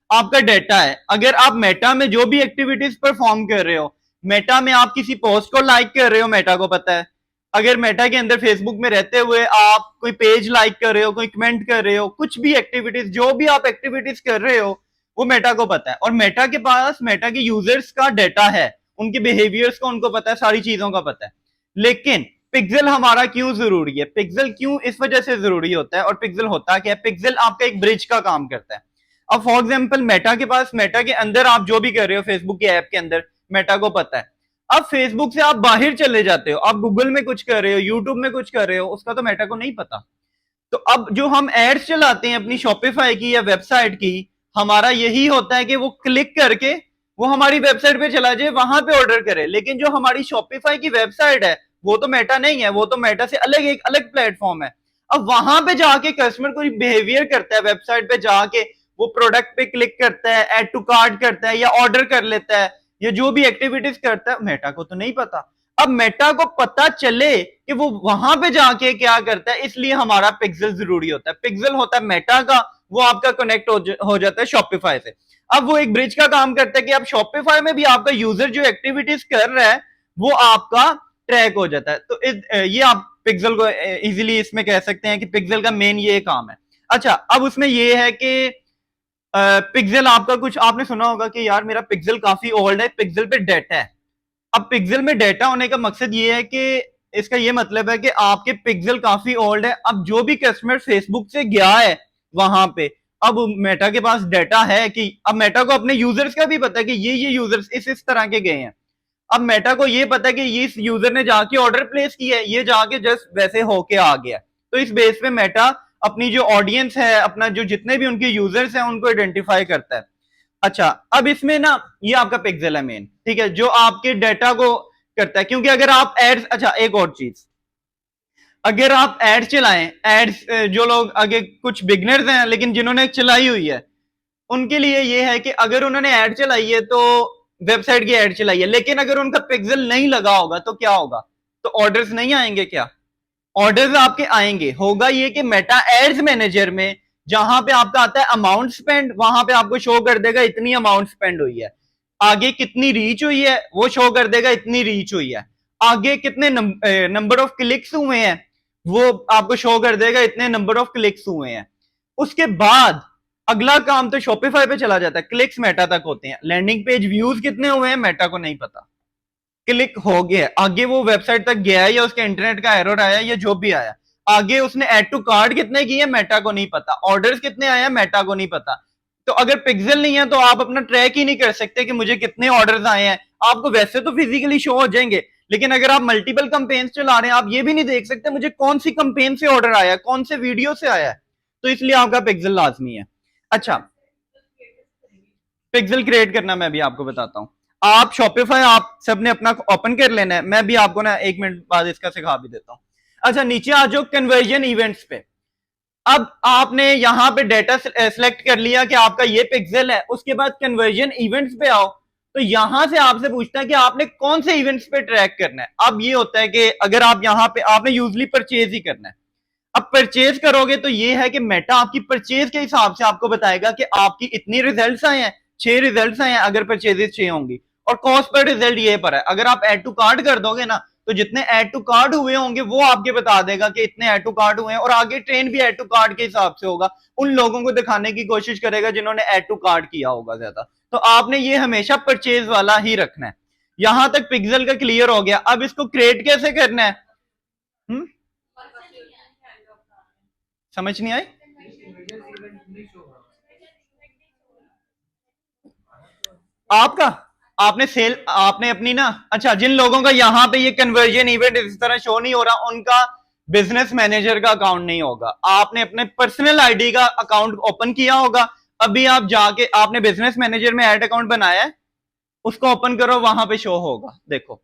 आपका डाटा है। अगर आप मेटा में जो भी एक्टिविटीज परफॉर्म कर रहे हो, मेटा में आप किसी पोस्ट को लाइक कर रहे हो, मेटा को पता है। अगर मेटा के अंदर फेसबुक में रहते हुए आप कोई पेज लाइक कर रहे हो, कोई कमेंट कर रहे हो, कुछ भी एक्टिविटीज, जो भी आप एक्टिविटीज कर रहे हो, वो मेटा को पता है। और मेटा के पास मेटा के यूजर्स का डाटा है, उनके बिहेवियर्स का उनको पता है, सारी चीजों का पता है। लेकिन पिक्सल हमारा क्यों जरूरी है? पिक्सल क्यों इस वजह से जरूरी होता है, और पिक्सल होता क्या है? पिक्सल आपका एक ब्रिज का काम करता है। अब फॉर एग्जाम्पल मेटा के पास, मेटा के अंदर आप जो भी कर रहे हो फेसबुक के ऐप के अंदर, मेटा को पता है। अब फेसबुक से आप बाहर चले जाते हो, आप गूगल में कुछ कर रहे हो, यूट्यूब में कुछ कर रहे हो, उसका तो मेटा को नहीं पता। तो अब जो हम एड्स चलाते हैं अपनी शॉपिफाई की या वेबसाइट की, हमारा यही होता है कि वो क्लिक करके वो हमारी वेबसाइट पे चला जाए, वहां पे ऑर्डर करे। लेकिन जो हमारी शॉपिफाई की वेबसाइट है वो तो मेटा नहीं है, वो तो मेटा से अलग एक अलग प्लेटफॉर्म है। अब वहां पे जाके कस्टमर कोई बिहेवियर करता है, वेबसाइट पे जाके वो प्रोडक्ट पे क्लिक करता है, ऐड टू कार्ट करता है, या ऑर्डर कर लेता है, या जो भी एक्टिविटीज करता है, मेटा को तो नहीं पता। अब मेटा को पता चले कि वो वहां पे जाके क्या करता है, इसलिए हमारा पिक्सल जरूरी होता है। पिक्सल होता है मेटा का, वो आपका कनेक्ट हो जाता है शॉपिफाई से। अब वो एक ब्रिज का काम करता है कि आप शॉपिफाई में भी आपका यूजर जो एक्टिविटीज कर रहा है वो आपका ट्रैक हो जाता है। तो ये आप पिक्सल को इजीली इसमें कह सकते हैं कि पिक्सल का मेन ये काम है। अच्छा, अब उसमें ये है कि पिक्सल आपका, कुछ आपने सुना होगा कि यार मेरा पिक्सल काफी ओल्ड है, पिक्सल पे डाटा है। अब पिक्सल में डाटा होने का मकसद ये है कि इसका ये मतलब है कि आपके पिक्सल काफी ओल्ड है। अब जो भी कस्टमर फेसबुक से गया है वहां पे, अब मेटा के पास डाटा है कि अब मेटा को अपने यूजर्स का भी पता है कि ये यूजर्स इस तरह के गए हैं। अब मेटा को ये पता है कि ये इस यूजर ने जाके ऑर्डर प्लेस किया है, ये जाके जस्ट वैसे होके आ गया। तो इस बेस पे मेटा अपनी जो ऑडियंस है, अपना जो जितने भी उनके यूजर्स हैं, उनको आइडेंटिफाई करता है। अच्छा, अब इसमें ना ये आपका पिक्सल है मेन, ठीक है, जो आपके डाटा को करता है। क्योंकि अगर आप एड्स, अच्छा एक और चीज, अगर आप एड चलाएं, एड्स, जो लोग आगे कुछ बिगनर्स हैं लेकिन जिन्होंने चलाई हुई है, उनके लिए ये है कि अगर उन्होंने ऐड चलाई है तो वेबसाइट की ऐड चलाई है, लेकिन अगर उनका पिक्सल नहीं लगा होगा तो क्या होगा? तो ऑर्डर्स नहीं आएंगे क्या? ऑर्डर्स आपके आएंगे। होगा ये कि मेटा एड्स मैनेजर में जहां पे आपका आता है अमाउंट स्पेंड, वहां पे आपको शो कर देगा इतनी अमाउंट स्पेंड हुई है। आगे कितनी रीच हुई है वो शो कर देगा, इतनी रीच हुई है। आगे कितने नंबर ऑफ क्लिक्स हुए हैं वो आपको शो कर देगा, इतने नंबर ऑफ क्लिक्स हुए हैं। उसके बाद अगला काम तो शॉपिफाई पे चला जाता है, क्लिक्स मेटा तक होते हैं। लैंडिंग पेज व्यूज कितने हुए हैं मेटा को नहीं पता, क्लिक हो गया, आगे वो वेबसाइट तक गया है या उसके इंटरनेट का एरर आया या जो भी आया। आगे उसने ऐड टू कार्ट कितने किए मेटा को नहीं पता, ऑर्डर्स कितने आए मेटा को नहीं पता। तो अगर पिक्सल नहीं है तो आप अपना ट्रैक ही नहीं कर सकते कि मुझे कितने ऑर्डर्स आए हैं। आपको वैसे तो फिजिकली शो हो जाएंगे, लेकिन अगर आप मल्टीपल कंपेन्स चला रहे हैं, आप ये भी नहीं देख सकते मुझे कौन सी कंपेन से ऑर्डर आया है, कौन से वीडियो से आया है। तो इसलिए आपका पिक्सल लाजमी है। अच्छा, पिक्सल क्रिएट करना मैं भी आपको बताता हूँ। आप शॉपिफाई आप सबने अपना ओपन कर लेना है, मैं भी आपको ना 1 मिनट बाद इसका सिखा भी देता हूँ। अच्छा, नीचे आ जाओ कन्वर्जन इवेंट्स पे। अब आपने यहाँ पे डेटा सेलेक्ट कर लिया कि आपका ये पिक्सल है, उसके बाद कन्वर्जन इवेंट्स पे आओ। तो यहां से आपसे पूछता है कि आपने कौन से इवेंट्स पे ट्रैक करना है। अब ये होता है कि अगर आप यहाँ पे, आपने यूजली परचेज ही करना है। अब परचेज करोगे तो ये है कि मेटा आपकी परचेज के हिसाब से आपको बताएगा कि आपकी इतनी रिजल्ट्स आए हैं, 6 रिजल्ट्स आए हैं अगर परचेजेस 6 होंगी, और कॉस्ट पर रिजल्ट ये पर है। अगर आप ऐड टू कार्ड कर दोगे ना, तो जितने ऐड टू कार्ड हुए होंगे वो आपके बता देगा कि इतने ऐड टू कार्ड हुए हैं, और आगे ट्रेन भी ऐड टू कार्ड के हिसाब से होगा, उन लोगों को दिखाने की कोशिश करेगा जिन्होंने ऐड टू कार्ड किया होगा ज्यादा। तो आपने ये हमेशा परचेज वाला ही रखना है। यहां तक पिक्सल का क्लियर हो गया। अब इसको क्रिएट कैसे करना है? हुँ? समझ नहीं आई? आपका, आपने सेल, आपने अपनी ना, अच्छा जिन लोगों का यहाँ पे ये कन्वर्जन इवेंट इस तरह शो नहीं हो रहा, उनका बिजनेस मैनेजर का अकाउंट नहीं होगा। आपने अपने पर्सनल आईडी का अकाउंट ओपन किया होगा। अभी आप जाके आपने बिजनेस मैनेजर में ऐड अकाउंट बनाया है, उसको ओपन करो, वहां पे शो होगा, देखो।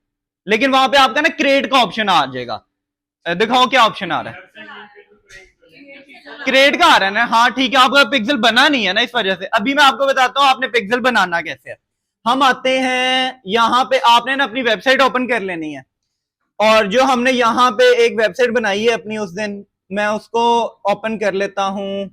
लेकिन वहां पे आपका ना क्रिएट का ऑप्शन आ जाएगा। दिखाओ क्या ऑप्शन आ रहा है। क्रिएट का आ रहा है ना? हाँ ठीक है, आपका पिक्सल बना नहीं है ना, इस वजह से। अभी मैं आपको बताता हूँ आपने पिक्सल बनाना कैसे है। हम आते हैं यहाँ पे, आपने ना अपनी वेबसाइट ओपन कर लेनी है, और जो हमने यहाँ पे एक वेबसाइट बनाई है अपनी उस दिन, मैं उसको ओपन कर लेता हूँ।